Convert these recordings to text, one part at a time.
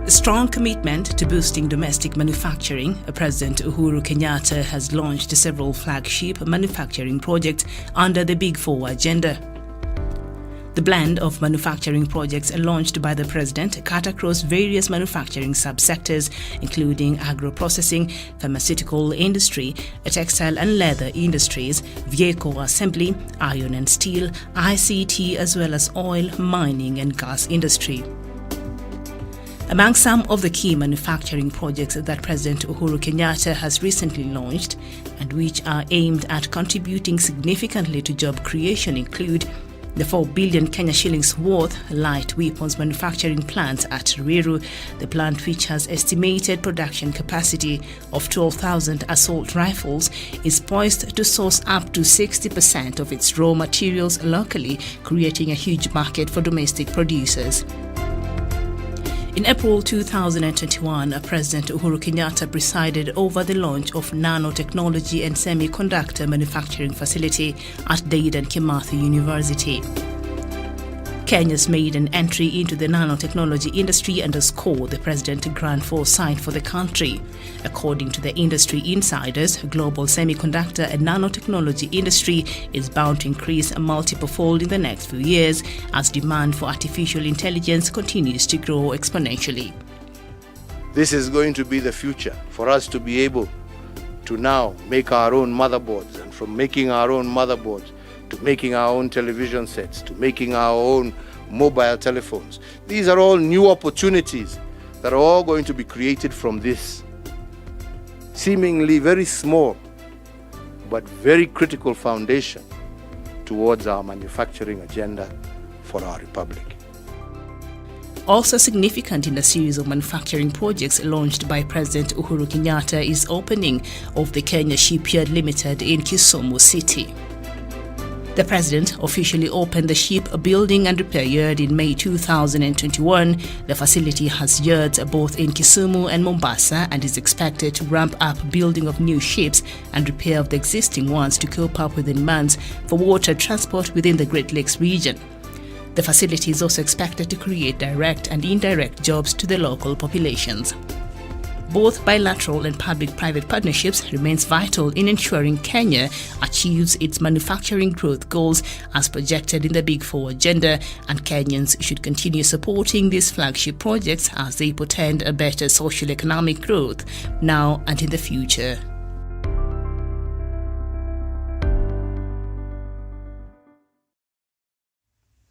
A strong commitment to boosting domestic manufacturing, President Uhuru Kenyatta has launched several flagship manufacturing projects under the Big Four agenda. The blend of manufacturing projects launched by the President cut across various manufacturing subsectors, including agro-processing, pharmaceutical industry, textile and leather industries, vehicle assembly, iron and steel, ICT, as well as oil, mining and gas industry. Among some of the key manufacturing projects that President Uhuru Kenyatta has recently launched and which are aimed at contributing significantly to job creation include the 4 billion Kenya shillings worth light weapons manufacturing plant at Ruiru, the plant which has estimated production capacity of 12,000 assault rifles, is poised to source up to 60% of its raw materials locally, creating a huge market for domestic producers. In April 2021, President Uhuru Kenyatta presided over the launch of nanotechnology and semiconductor manufacturing facility at Dedan Kimathi University. Kenya's maiden entry into the nanotechnology industry underscored the President's grand foresight for the country. According to the industry insiders, global semiconductor and nanotechnology industry is bound to increase multiple-fold in the next few years as demand for artificial intelligence continues to grow exponentially. This is going to be the future for us to be able to now make our own motherboards, and from making our own motherboards to making our own television sets, to making our own mobile telephones. These are all new opportunities that are all going to be created from this seemingly very small but very critical foundation towards our manufacturing agenda for our republic. Also significant in the series of manufacturing projects launched by President Uhuru Kenyatta is opening of the Kenya Shipyard Limited in Kisumu City. The President officially opened the shipbuilding and repair yard in May 2021. The facility has yards both in Kisumu and Mombasa and is expected to ramp up building of new ships and repair of the existing ones to cope up with demands for water transport within the Great Lakes region. The facility is also expected to create direct and indirect jobs to the local populations. Both bilateral and public-private partnerships remains vital in ensuring Kenya achieves its manufacturing growth goals as projected in the Big Four agenda, and Kenyans should continue supporting these flagship projects as they portend a better socio-economic growth now and in the future.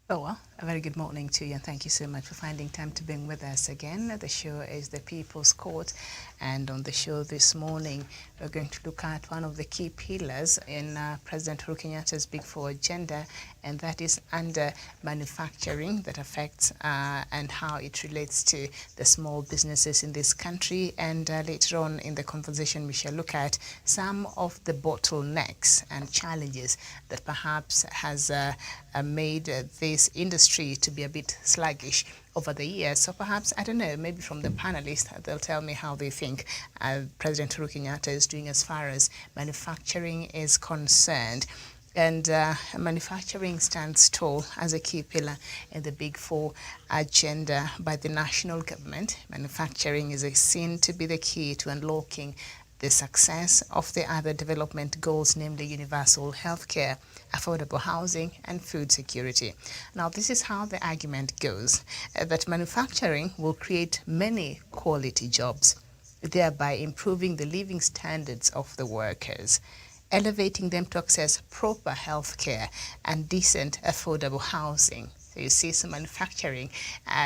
Oh well, a very good morning to you, and thank you so much for finding time to be with us again. The show is the People's Court, and on the show this morning we're going to look at one of the key pillars in President Uhuru Kenyatta's Big Four agenda, and that is under manufacturing that affects and how it relates to the small businesses in this country. And later on in the conversation we shall look at some of the bottlenecks and challenges that perhaps has made this industry to be a bit sluggish over the years. So perhaps, I don't know, maybe from the panelists, they'll tell me how they think President Uhuru Kenyatta is doing as far as manufacturing is concerned. And manufacturing stands tall as a key pillar in the Big Four agenda by the national government. Manufacturing is seen to be the key to unlocking the success of the other development goals, namely universal healthcare, affordable housing, and food security. Now, this is how the argument goes, that manufacturing will create many quality jobs, thereby improving the living standards of the workers, elevating them to access proper healthcare and decent, affordable housing. So you see, some manufacturing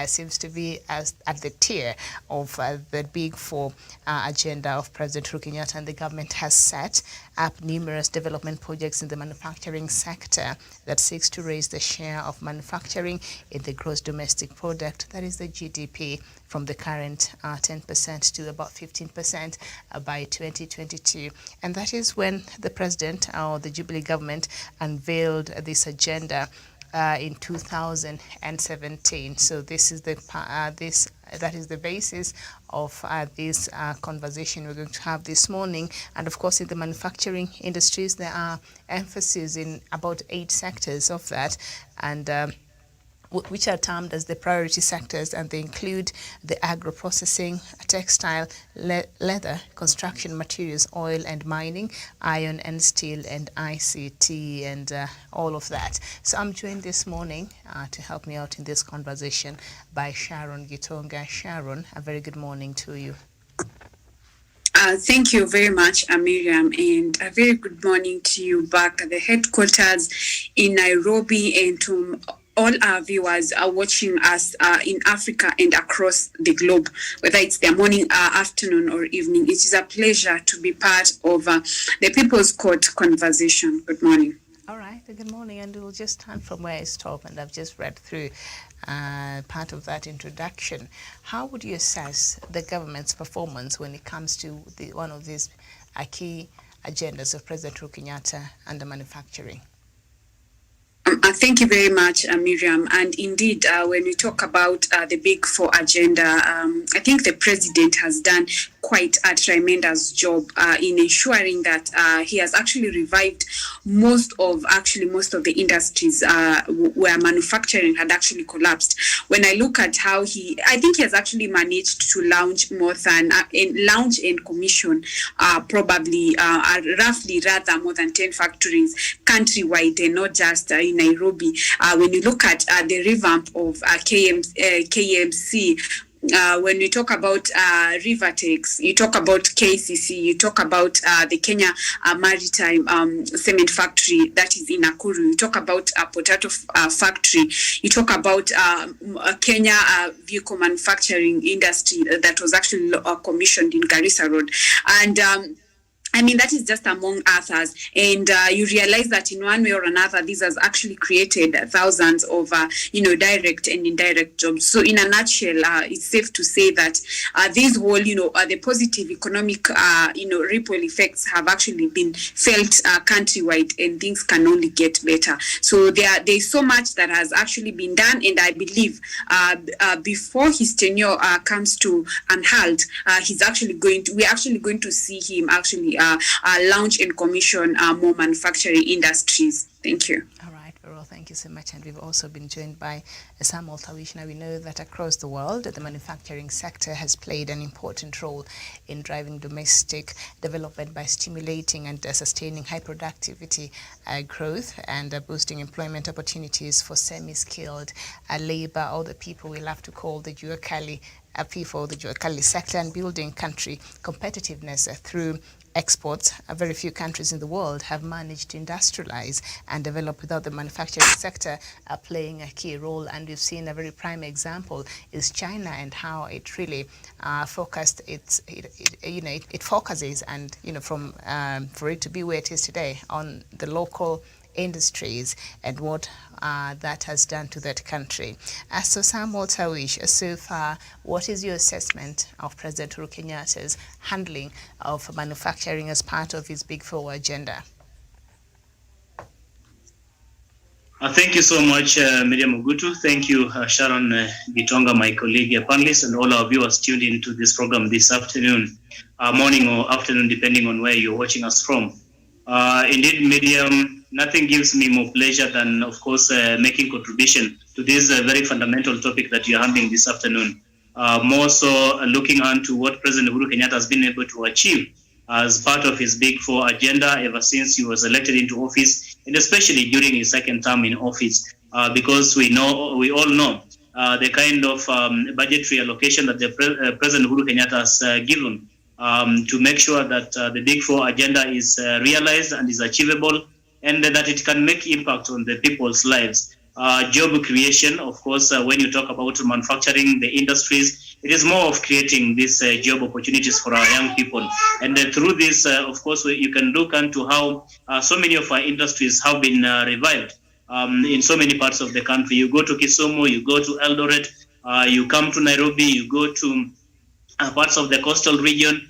seems to be at the tier of the Big Four agenda of President Uhuru Kenyatta, and the government has set up numerous development projects in the manufacturing sector that seeks to raise the share of manufacturing in the gross domestic product, that is the GDP, from the current 10% to about 15% by 2022. And that is when the President or the Jubilee government unveiled this agenda in 2017. So this is the that is the basis of this conversation we're going to have this morning. And of course, in the manufacturing industries, there are emphasis in about 8 sectors of that. And which are termed as the priority sectors, and they include the agro-processing, textile, leather, construction materials, oil and mining, iron and steel, and ICT, and all of that. So I'm joined this morning to help me out in this conversation by Sharon Gitonga. Sharon, a very good morning to you. Thank you very much, Miriam, and a very good morning to you back at the headquarters in Nairobi, and to all our viewers are watching us in Africa and across the globe, whether it's their morning, afternoon, or evening. It is a pleasure to be part of the People's Court conversation. Good morning. All right, good morning, and we'll just start from where I stopped, and I've just read through part of that introduction. How would you assess the government's performance when it comes to one of these key agendas of President Uhuru Kenyatta under manufacturing? Thank you very much, Miriam. And indeed, when we talk about the Big Four agenda, I think the president has done quite a tremendous job in ensuring that he has actually revived most of the industries where manufacturing had actually collapsed. When I look at how I think he has actually managed to launch more than launch and commission probably roughly rather more than 10 factories countrywide, and not just in Nairobi. When you look at the revamp of KMC, when we talk about Rivertex, you talk about KCC, you talk about the Kenya Maritime Cement Factory that is in Nakuru, you talk about potato factory, you talk about Kenya vehicle manufacturing industry that was actually commissioned in Garissa Road. And I mean, that is just among others. And you realize that in one way or another, this has actually created thousands of, direct and indirect jobs. So in a nutshell, it's safe to say that these whole, the positive economic, ripple effects have actually been felt countrywide, and things can only get better. So there's so much that has actually been done. And I believe before his tenure comes to an halt, we're actually going to see him actually launch and commission more manufacturing industries. Thank you. All right, well, thank you so much. And we've also been joined by Samuel Tawish. Now, we know that across the world, the manufacturing sector has played an important role in driving domestic development by stimulating and sustaining high productivity growth and boosting employment opportunities for semi-skilled labor, or the people we love to call the Juakali people, the Juakali sector, and building country competitiveness through exports. Very few countries in the world have managed to industrialize and develop without the manufacturing sector playing a key role. And we've seen a very prime example is China, and how it really focused it focuses, and from for it to be where it is today, on the local industries and what that has done to that country. So Samuel Tawish, so far, what is your assessment of President Uhuru Kenyatta's handling of manufacturing as part of his Big Four agenda? Thank you so much, Miriam Ogutu. Thank you, Sharon Gitonga, my colleague, panelists, and all our viewers tuned into this program this afternoon, morning or afternoon, depending on where you're watching us from. Indeed, Miriam, nothing gives me more pleasure than, of course, making contribution to this very fundamental topic that you're handling this afternoon. More so looking onto what President Uhuru Kenyatta has been able to achieve as part of his Big Four agenda ever since he was elected into office, and especially during his second term in office, because we all know the kind of budgetary allocation that the President Uhuru Kenyatta has given to make sure that the Big Four agenda is realized and is achievable, and that it can make impact on the people's lives. Job creation, of course, when you talk about manufacturing, the industries, it is more of creating these job opportunities for our young people. And through this, of course, you can look into how so many of our industries have been revived in so many parts of the country. You go to Kisumu, you go to Eldoret, you come to Nairobi, you go to parts of the coastal region,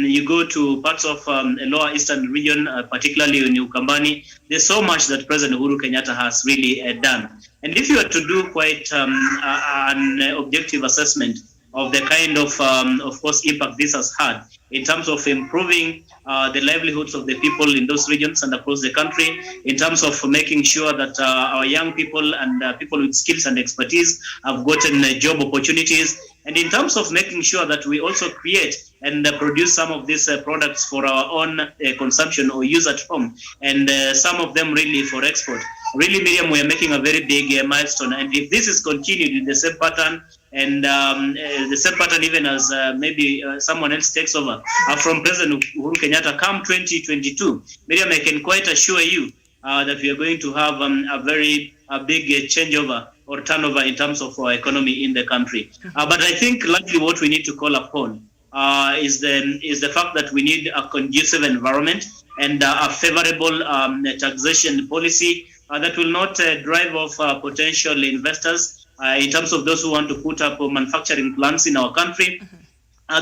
you go to parts of the lower eastern region, particularly in Ukambani. There's so much that President Uhuru Kenyatta has really done. And if you were to do quite an objective assessment, of the kind of course, impact this has had in terms of improving the livelihoods of the people in those regions and across the country, in terms of making sure that our young people and people with skills and expertise have gotten job opportunities, and in terms of making sure that we also create and produce some of these products for our own consumption or use at home, and some of them really for export. Really, Miriam, we are making a very big milestone, and if this is continued in the same pattern, and the same pattern even as maybe someone else takes over from President Uhuru Kenyatta come 2022, Miriam, I can quite assure you that we are going to have a very big changeover or turnover in terms of our economy in the country. But I think largely what we need to call upon is the fact that we need a conducive environment and a favorable taxation policy that will not drive off potential investors in terms of those who want to put up manufacturing plants in our country.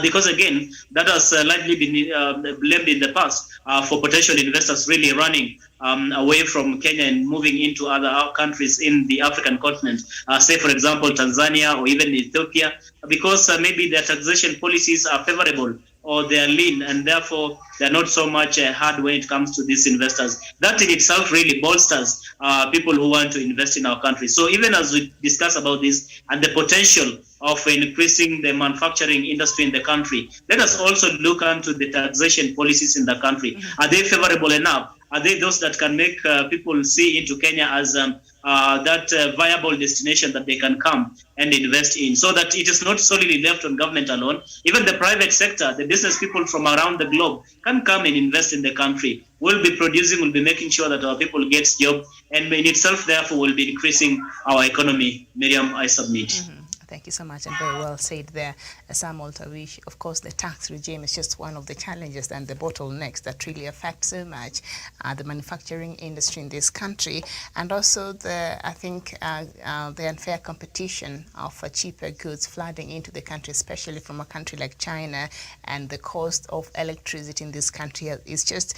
Because again, that has largely been blamed in the past for potential investors really running away from Kenya and moving into other countries in the African continent, say for example Tanzania or even Ethiopia, because maybe their taxation policies are favorable or they are lean, and therefore they're not so much hard when it comes to these investors. That in itself really bolsters people who want to invest in our country. So even as we discuss about this and the potential of increasing the manufacturing industry in the country, let us also look into the taxation policies in the country. Are they favorable enough? Are they those that can make people see into Kenya as that viable destination that they can come and invest in, so that it is not solely left on government alone? Even the private sector, the business people from around the globe can come and invest in the country. We'll be producing, we'll be making sure that our people get jobs, and in itself, therefore, will be increasing our economy. Miriam, I submit. Thank you so much, and very well said there, Samuel Tawish. Of course, the tax regime is just one of the challenges and the bottlenecks that really affect so much the manufacturing industry in this country, and also the unfair competition of cheaper goods flooding into the country, especially from a country like China, and the cost of electricity in this country is just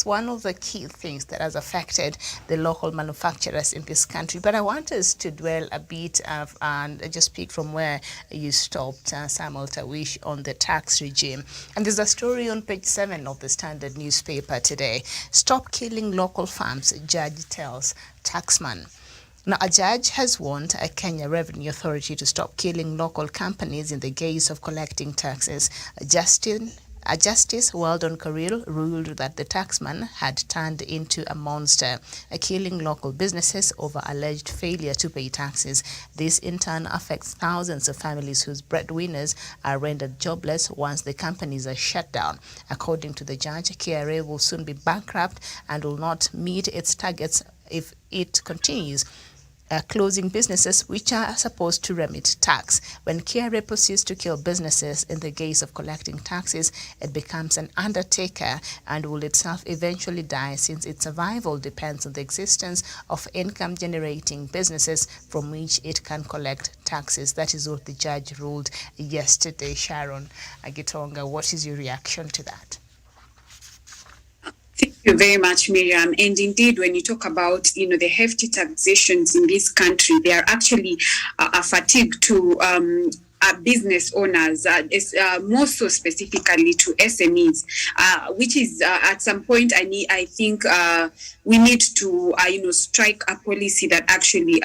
one of the key things that has affected the local manufacturers in this country. But I want us to dwell a bit and just speak from where you stopped, Samuel Tawish, on the tax regime. And there's a story on page 7 of the Standard newspaper today. Stop killing local farms, judge tells taxman. Now, a judge has warned a Kenya Revenue Authority to stop killing local companies in the guise of collecting taxes. Justice Weldon Karil ruled that the taxman had turned into a monster, killing local businesses over alleged failure to pay taxes. This in turn affects thousands of families whose breadwinners are rendered jobless once the companies are shut down. According to the judge, KRA will soon be bankrupt and will not meet its targets if it continues closing businesses which are supposed to remit tax. When KRA proceeds to kill businesses in the guise of collecting taxes, it becomes an undertaker and will itself eventually die, since its survival depends on the existence of income-generating businesses from which it can collect taxes. That is what the judge ruled yesterday. Sharon Gitonga, what is your reaction to that? Thank you very much, Miriam. And indeed, when you talk about, the hefty taxations in this country, they are actually a fatigue to business owners, more so specifically to SMEs, which is at some point I think we need to strike a policy that actually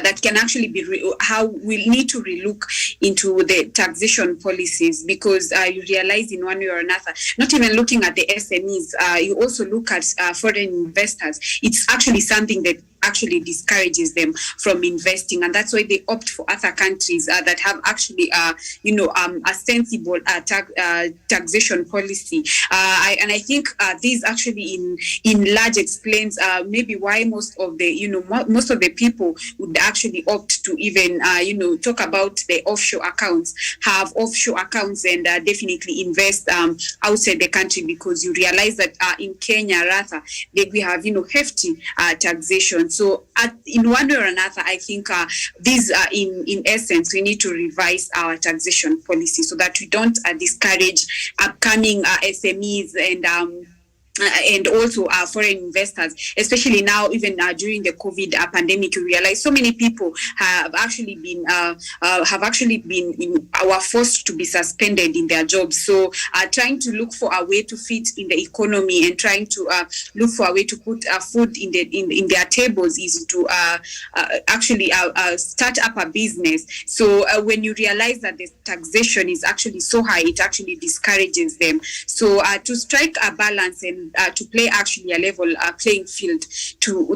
that can actually be how we need to relook into the taxation policies, because you realize in one way or another, not even looking at the SMEs, you also look at foreign investors. It's actually something that actually discourages them from investing, and that's why they opt for other countries that have actually a sensible taxation policy, and I think this actually in large explains maybe why most of the people would actually opt to even talk about the offshore accounts, have offshore accounts, and definitely invest outside the country, because you realize that in Kenya rather we have hefty taxation. So in one way or another, I think these in essence, we need to revise our taxation policy so that we don't discourage upcoming SMEs and and also foreign investors, especially now, even during the COVID pandemic, you realize so many people have actually been were forced to be suspended in their jobs. So trying to look for a way to fit in the economy and trying to look for a way to put food in their tables is to actually start up a business. So when you realize that the taxation is actually so high, it actually discourages them. So to strike a balance and to play actually a level playing field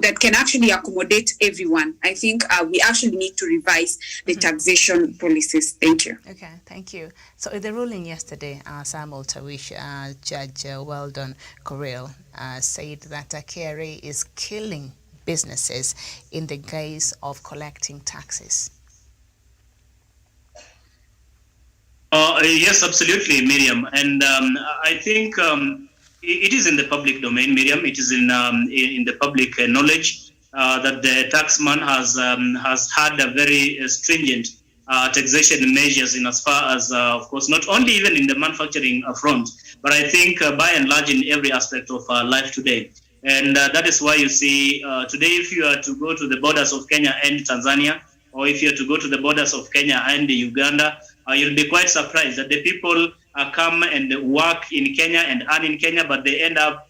that can actually accommodate everyone, I think we actually need to revise the taxation policies. Thank you. Okay, thank you. So in the ruling yesterday, Samuel Tawish, Judge Weldon Correll said that KRA is killing businesses in the guise of collecting taxes. Yes, absolutely, Miriam. And I think it is in the public domain, Miriam. It is in the public knowledge that the taxman has had a very stringent taxation measures in as far as, of course, not only even in the manufacturing front, but I think by and large in every aspect of life today. And that is why you see today, if you are to go to the borders of Kenya and Tanzania, or if you are to go to the borders of Kenya and Uganda, you'll be quite surprised that the people come and work in Kenya and earn in Kenya, but they end up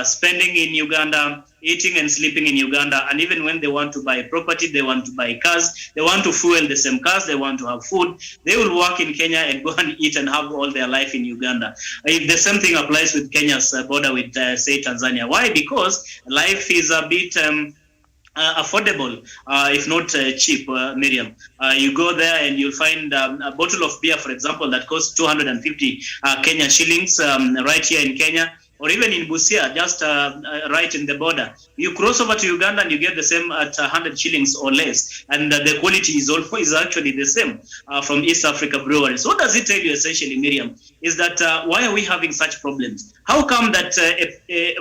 spending in Uganda, eating and sleeping in Uganda. And even when they want to buy property, they want to buy cars, they want to fuel the same cars, they want to have food, they will work in Kenya and go and eat and have all their life in Uganda. If the same thing applies with Kenya's border with, say, Tanzania. Why? Because life is a bit affordable, if not cheap, Miriam. You go there and you'll find a bottle of beer, for example, that costs 250 Kenya shillings right here in Kenya, or even in Busia, just right in the border. You cross over to Uganda and you get the same at 100 shillings or less. And the quality is actually the same from East Africa breweries. What does it tell you essentially, Miriam? Is that why are we having such problems? How come that,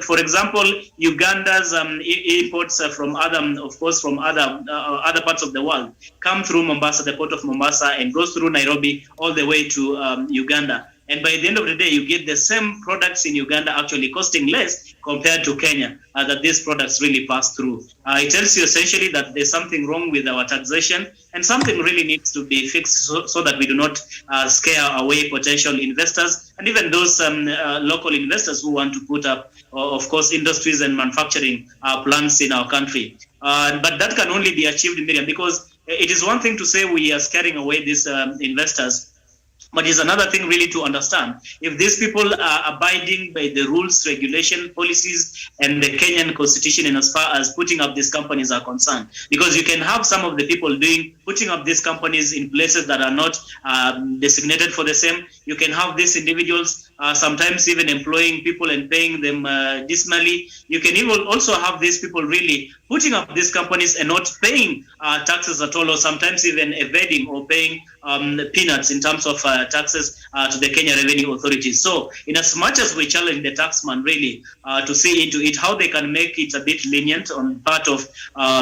for example, Uganda's imports from other parts of the world come through Mombasa, the port of Mombasa, and goes through Nairobi all the way to Uganda? And by the end of the day, you get the same products in Uganda actually costing less compared to Kenya, that these products really pass through. It tells you essentially that there's something wrong with our taxation, and something really needs to be fixed so that we do not scare away potential investors and even those local investors who want to put up, of course, industries and manufacturing plants in our country. But that can only be achieved, Miriam, because it is one thing to say we are scaring away these investors, but it's another thing really to understand if these people are abiding by the rules, regulation, policies, and the Kenyan constitution in as far as putting up these companies are concerned. Because you can have some of the people putting up these companies in places that are not designated for the same. You can have these individuals sometimes even employing people and paying them dismally. You can even also have these people really putting up these companies and not paying taxes at all, or sometimes even evading or paying peanuts in terms of taxes to the Kenya Revenue Authorities. So in as much as we challenge the taxman really to see into it, how they can make it a bit lenient on part of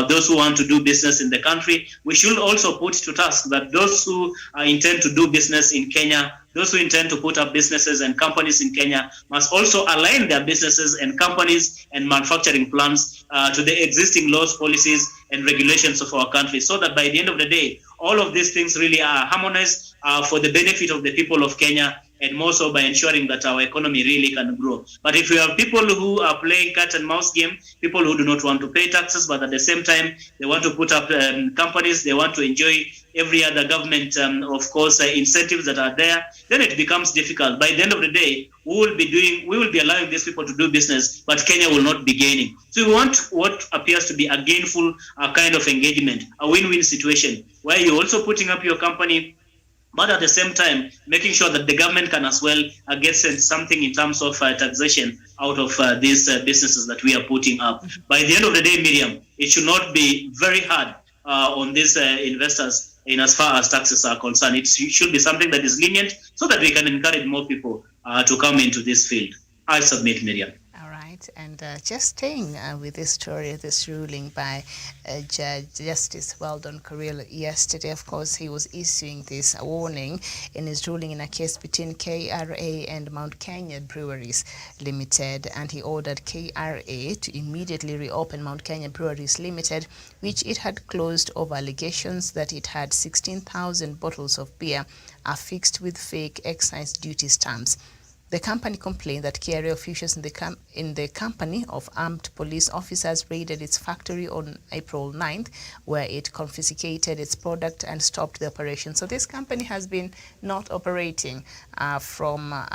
those who want to do business in the country, we should also put to task that those who intend to do business in Kenya, those who intend to put up businesses and companies in Kenya must also align their businesses and companies and manufacturing plans to the existing laws, policies, and regulations of our country, so that by the end of the day, all of these things really are harmonized for the benefit of the people of Kenya, and more so by ensuring that our economy really can grow. But if we have people who are playing cat and mouse game, people who do not want to pay taxes, but at the same time, they want to put up companies, they want to enjoy every other government, of course, incentives that are there, then it becomes difficult. By the end of the day, we will be allowing these people to do business, but Kenya will not be gaining. So we want what appears to be a gainful kind of engagement, a win-win situation, where you're also putting up your company, but at the same time, making sure that the government can as well get something in terms of taxation out of these businesses that we are putting up. By the end of the day, Miriam, it should not be very hard on these investors in as far as taxes are concerned. It should be something that is lenient so that we can encourage more people to come into this field. I submit, Miriam. All right. right, and just staying with this story, this ruling by Judge Justice Weldon Karil yesterday, of course, he was issuing this warning in his ruling in a case between KRA and Mount Kenya Breweries Limited, and he ordered KRA to immediately reopen Mount Kenya Breweries Limited, which it had closed over allegations that it had 16,000 bottles of beer affixed with fake excise duty stamps. The company complained that KRA officials in the company of armed police officers raided its factory on April 9th, where it confiscated its product and stopped the operation. So this company has been not operating from